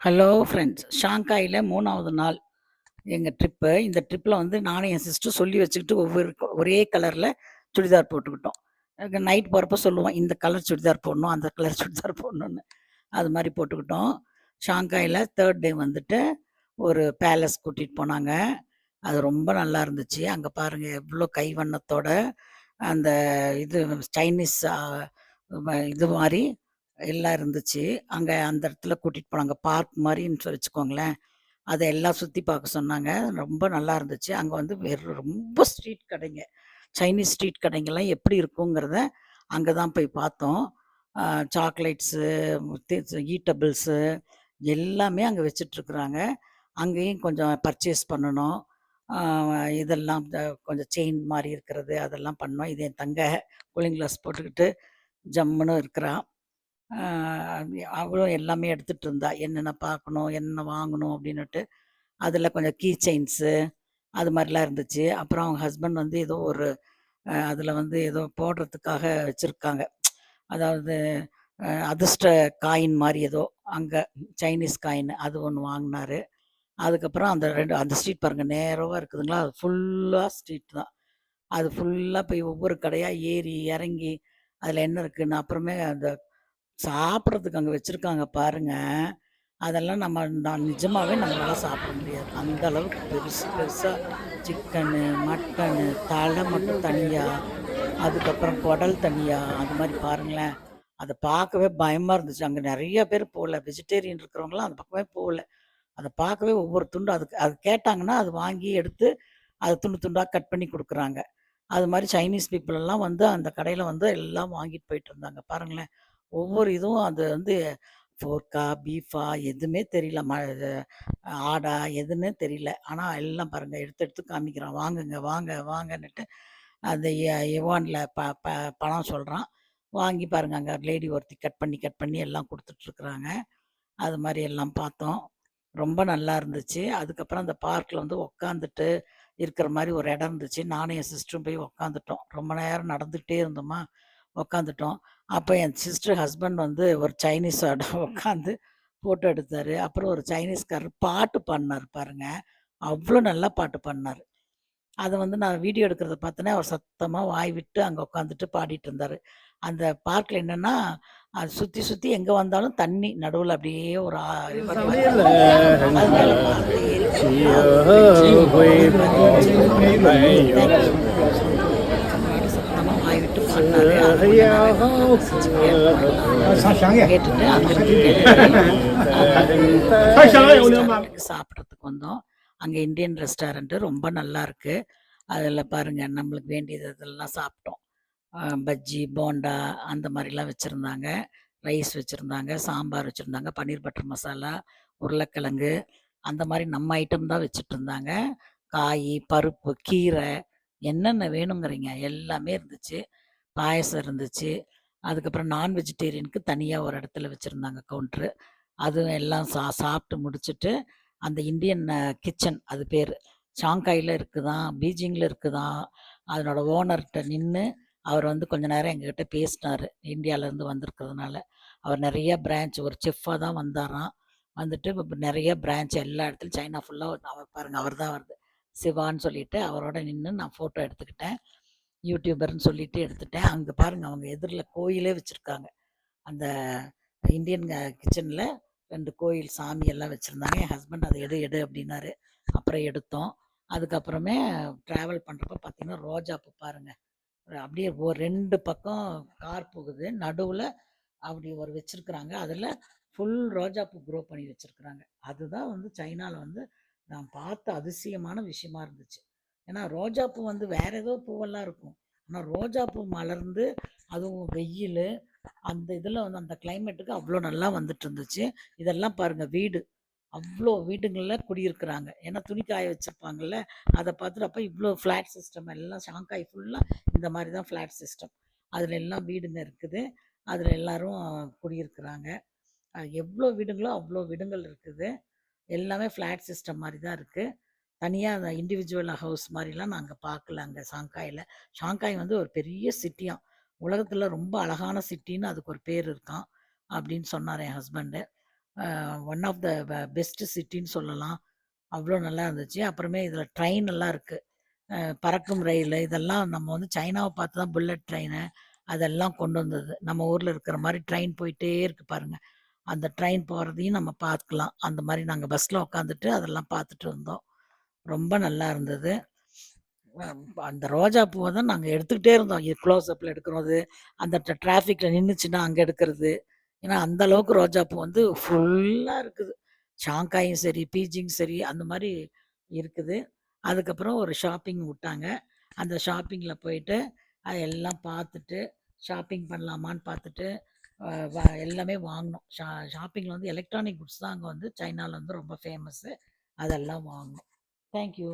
Hello friends! ஷாங்காயில 3வது நாள் எங்க ட்ரிப்பு. இந்த ட்ரிப்ல வந்து நானும் என் சிஸ்டரும் சொல்லி வச்சுக்கிட்டு ஒரே கலர்ல சுடிதார் போட்டுக்கிட்டோம். நைட் போறப்ப சொல்லுவோம், இந்த கலர் சுடிதார் போடணும், அந்த கலர் சுடிதார் போடணும்னு. அது மாரி போட்டுக்கிட்டோம். ஷாங்காயில 3 டே வந்துட்டு ஒரு பேலஸ் கூட்டிட்டு போனாங்க. அது ரொம்ப நல்லா இருந்துச்சு. அங்க பாருங்க எவ்ளோ கைவண்ணத்தோட அந்த இது சைனீஸ் இது மாரி எல்லாம் இருந்துச்சு. அங்க அந்த இடத்துல கூட்டிட்டு போனாங்க. பார்க் மாரின்னு வச்சுக்கோங்களேன். அத எல்லாம் சுத்தி பார்க்க சொன்னாங்க. ரொம்ப நல்லா இருந்துச்சு. அங்க வந்து ரொம்ப ஸ்ட்ரீட் கடைங்க. சைனீஸ் ஸ்ட்ரீட் கடைங்கலாம் எப்படி இருக்குங்கிறத அங்க தான் போய் பார்த்தோம். அ சாக்லேட்ஸு, ஈட்டபிள்ஸு எல்லாமே அங்க வச்சுட்ருக்குறாங்க. அங்கேயும் கொஞ்சம் பர்ச்சேஸ் பண்ணணும். ஆ இதெல்லாம் கொஞ்சம் செயின் மாரி இருக்கிறது, அதெல்லாம் பண்ணோம். இது என் தங்க கூலிங் கிளாஸ் போட்டுக்கிட்டு ஜம்முன்னு இருக்கிறா. ஆ அவளும் எல்லாமே எடுத்துட்டு இருந்தா. என்னென்ன பார்க்கணும், என்ன வாங்கணும் அப்டின்னுட்டு. அதில கொஞ்சம் கீ செயின்ஸு அது மாரிலாம் இருந்துச்சு. அப்புறம் அவங்க ஹஸ்பண்ட் வந்து ஏதோ ஒரு அதில வந்து ஏதோ போடுறதுக்காக வச்சிருக்காங்க. அதாவது அதிர்ஷ்ட காயின் மாரி ஏதோ அங்க சைனீஸ் காயின் அது ஒண்ணு வாங்குனாரு. அதுக்கப்புறம் அந்த 2 அந்த ஸ்ட்ரீட் பாருங்க நேராவா இருக்குதுங்களா, அது ஃபுல்லா ஸ்ட்ரீட் தான். அது ஃபுல்லா போய் ஒவ்வொரு கடையா ஏறி, இறங்கி அதில என்ன இருக்குன்னு அப்புறமே அந்த சாப்பிடுறதுக்கு அங்க வச்சிருக்காங்க பாருங்க. அதெல்லாம் நான் நிஜமாவே நம்மளால சாப்பிட முடியாது. அந்த அளவுக்கு பெருசு பெருசா சிக்கனு, மட்டனு, தல மட்டும் தனியா, அதுக்கப்புறம் குடல் தனியா, அது மாரி பாருங்களேன். அத பார்க்கவே பயமா இருந்துச்சு. அங்க நெறைய பேர் போல. வெஜிடேரியன் இருக்கிறவங்கலாம் அந்த பக்கமே போல. அத பார்க்கவே ஒவ்வொரு துண்டு அதுக்கு அது கேட்டாங்கன்னா, அது வாங்கி எடுத்து, அத துண்டு துண்டா கட் பண்ணி குடுக்குறாங்க. அது மாரி சைனீஸ் பீப்பிள் எல்லாம் வந்து அந்த கடையில வந்து எல்லாம் வாங்கிட்டு போயிட்டுருந்தாங்க. பாருங்களேன். ஒவ்வொரு இதுவும் அது வந்து ஃபோர்க்கா, பீஃபா எதுவுமே தெரியல. இது ஆடா எதுன்னே தெரியல. ஆனா எல்லாம் பாருங்க எடுத்து எடுத்து காமிக்கிறான். வாங்குங்க, வாங்க, வாங்கன்னுட்டு அந்த யுவான்ல பணம் சொல்றான். வாங்கி பாருங்க அங்க லேடி ஒருத்தி கட் பண்ணி, கட் பண்ணி எல்லாம் குடுத்துட்டுருக்குறாங்க. அது மாரி எல்லாம் பார்த்தோம். ரொம்ப நல்லா இருந்துச்சு. அதுக்கப்புறம் அந்த பார்க்ல வந்து உட்காந்துட்டு இருக்கிற மாரி ஒரு இடம் இருந்துச்சு. நானும் என் சிஸ்டரும் போய் உட்காந்துட்டோம். ரொம்ப நேரம் நடந்துகிட்டே இருந்தோமா, உட்காந்துட்டோம். அப்ப என் சிஸ்டர் ஹஸ்பண்ட் வந்து ஒரு சைனீஸோட உட்காந்து ஃபோட்டோ எடுத்தாரு. அப்புறம் ஒரு சைனீஸ்காரர் பாட்டு பாடுனாரு பாருங்க. அவ்ளோ நல்லா பாட்டு பாடுனாரு. அத வந்து நான் வீடியோ எடுக்கிறத பார்த்தோனே, அவர் சத்தமா வாய் விட்டு அங்க உட்காந்துட்டு பாடிட்டு இருந்தாரு. அந்த பார்க்ல என்னன்னா, அது சுத்தி சுத்தி எங்க வந்தாலும் தண்ணி நடுவுல அப்படியே ஒரு ரிவர் மாரி போகும். அது மேல பார்க்ல ஏறி போனோம்னா, அது ஒரு பெஞ்ச் அது மாரி இருந்துச்சு. Thank you. அவர் பாட்டுக்கு சத்தமா வாய் விட்டு பாடுனாரு. அத கொஞ்ச நேரம் எல்லாம் ரசிச்சு கேட்டோம் எல்லாம். கேட்டுட்டு அங்கருந்து கிளம்பி ரெஸ்டாரண்ட்டுக்கு சாப்பிடறதுக்கு வந்தோம். அங்க இந்தியன் ரெஸ்டாரண்ட் ரொம்ப நல்லாருக்கு. அதில பாருங்க நம்மளுக்கு வேண்டியது இதெல்லாம் சாப்பிட்டோம். பஜ்ஜி, போண்டா அந்த மாரிலாம் வச்சிருந்தாங்க. ரைஸ் வச்சிருந்தாங்க, சாம்பார் வச்சிருந்தாங்க, பன்னீர் பட்டர் மசாலா, உருளைக்கிழங்கு அந்த மாரி நம்ம ஐட்டம் தான் வச்சுட்டுருந்தாங்க. காயி, பருப்பு, கீரை என்னென்ன வேணுங்கிறீங்க எல்லாமே இருந்துச்சு. பாயாசம் இருந்துச்சு. அதுக்கப்புறம் நான் வெஜிடேரியனுக்கு தனியா ஒரு இடத்துல வச்சிருந்தாங்க கவுண்டரு. அதுவும் எல்லாம் சாப்பிட்டு முடிச்சுட்டு, அந்த இந்தியன் கிச்சன் அது பேரு. ஷாங்காய்ல இருக்குதாம், பீஜிங்ல இருக்குதாம். அதனோட ஓனர்ட்ட நின்னு, அவர் வந்து கொஞ்ச நேரம் எங்ககிட்ட பேசினாரு. இந்தியாலருந்து வந்திருக்கிறதுனால. அவர் நெறைய பிரான்ச் ஒரு செஃப்பா தான் வந்தாராம். வந்துட்டு இப்ப நெறைய பிரான்ச் எல்லா இடத்துலயும் சைனா ஃபுல்லா அவர் பாருங்க அவர் தான் வருது. சிவான்னு சொல்லிட்டு அவரோட நின்னு நான் ஃபோட்டோ எடுத்துக்கிட்டேன். யூடியூபர்ன்னு சொல்லிட்டு எடுத்துட்டேன். அங்க பாருங்க அவங்க எதிர்ல கோயிலே வச்சிருக்காங்க. அந்த இந்தியன் கிச்சன்ல 2 கோயில் சாமி எல்லாம் வச்சிருந்தாங்க. என் ஹஸ்பண்ட் "அத எடு, எடு" அப்டின்னாரு. அப்புறம் எடுத்தோம். அதுக்கப்புறமே ட்ராவல் பண்றப்ப பார்த்தீங்கன்னா, ரோஜா பூ பாருங்க. அப்படியே 2 பக்கம் கார் போகுது. நடுவுல அப்படி ஒரு வச்சிருக்கிறாங்க. அதுல ஃபுல் ரோஜா பூ க்ரோ பண்ணி வச்சிருக்கிறாங்க. அதுதான் வந்து சைனால வந்து நான் பார்த்த அதிசயமான விஷயமா இருந்துச்சு. ஏன்னா ரோஜா பூ வந்து வேற ஏதோ பூவெல்லாம் இருக்கும். ஆனா ரோஜா பூ மலர்ந்து அதுவும் வெயிலு, அந்த இதுல வந்து அந்த கிளைமேட்டுக்கு அவ்ளோ நல்லா வந்துட்டு இருந்துச்சு. இதெல்லாம் பாருங்க வீடு. அவ்ளோ வீடுங்கள்ல குடியிருக்கிறாங்க. ஏன்னா துணி காய வச்சிருப்பாங்கல்ல, அத பார்த்துட்டு அப்ப இவ்ளோ ஃப்ளாட் சிஸ்டம் எல்லாம் ஷாங்காய் ஃபுல்லா இந்த மாரி தான் ஃப்ளாட் சிஸ்டம். அதுல எல்லாம் வீடுங்க இருக்குது. அதுல எல்லாரும் குடியிருக்கிறாங்க. எவ்ளோ வீடுங்களோ அவ்ளோ வீடுங்கள் இருக்குது. எல்லாமே ஃப்ளாட் சிஸ்டம் மாரி தான் இருக்கு. தனியா அந்த இண்டிவிஜுவல் ஹவுஸ் மாரிலாம் நாங்க பார்க்கல அங்க ஷாங்காய்ல. ஷாங்காய் வந்து ஒரு பெரிய சிட்டியாம். உலகத்துல ரொம்ப அழகான சிட்டின்னு அதுக்கு ஒரு பேர் இருக்காம். அப்படின்னு சொன்னாரு என் husband. One of the best சிட்டின்னு சொல்லலாம். அவ்வளோ நல்லா இருந்துச்சு. அப்புறமே இதில ட்ரெயின் எல்லாம் இருக்கு. பறக்கும் ரயிலு இதெல்லாம் நம்ம வந்து சைனாவ பார்த்து தான் புல்லட் ட்ரெயினு அதெல்லாம் கொண்டு வந்தது. நம்ம ஊர்ல இருக்கிற மாரி ட்ரெயின் போயிட்டே இருக்கு பாருங்க. அந்த ட்ரெயின் போறதையும் நம்ம பார்க்கலாம். அந்த மாரி நாங்க பஸ்ல உட்காந்துட்டு அதெல்லாம் பார்த்துட்டு வந்தோம். ரொம்ப நல்லா இருந்தது. அந்த ரோஜா பூவ தான் நாங்க எடுத்துக்கிட்டே இருந்தோம். க்ளோஸ் அப்ல எடுக்கிறது, அந்த டிராஃபிக்ல நின்னுச்சுன்னா அங்க எடுக்கிறது. ஏன்னா, அந்த அளவுக்கு ரோஜா பூ வந்து ஃபுல்லா இருக்குது. ஷாங்காயும் சரி, பீஜிங் சரி அந்த மாரி இருக்குது. அதுக்கப்புறம் ஒரு ஷாப்பிங் உட்டாங்க. அந்த ஷாப்பிங்ல போயிட்டு, எல்லாம் பார்த்துட்டு, ஷாப்பிங் பண்ணலாமான்னு பார்த்துட்டு, அ வ எல்லாமே வாங்குனோம். ஷாப்பிங்ல வந்து எலக்ட்ரானிக் குட்ஸ் தான் அங்க வந்து சைனால வந்து ரொம்ப ஃபேமஸு. அதெல்லாம் வாங்குனோம். Thank you.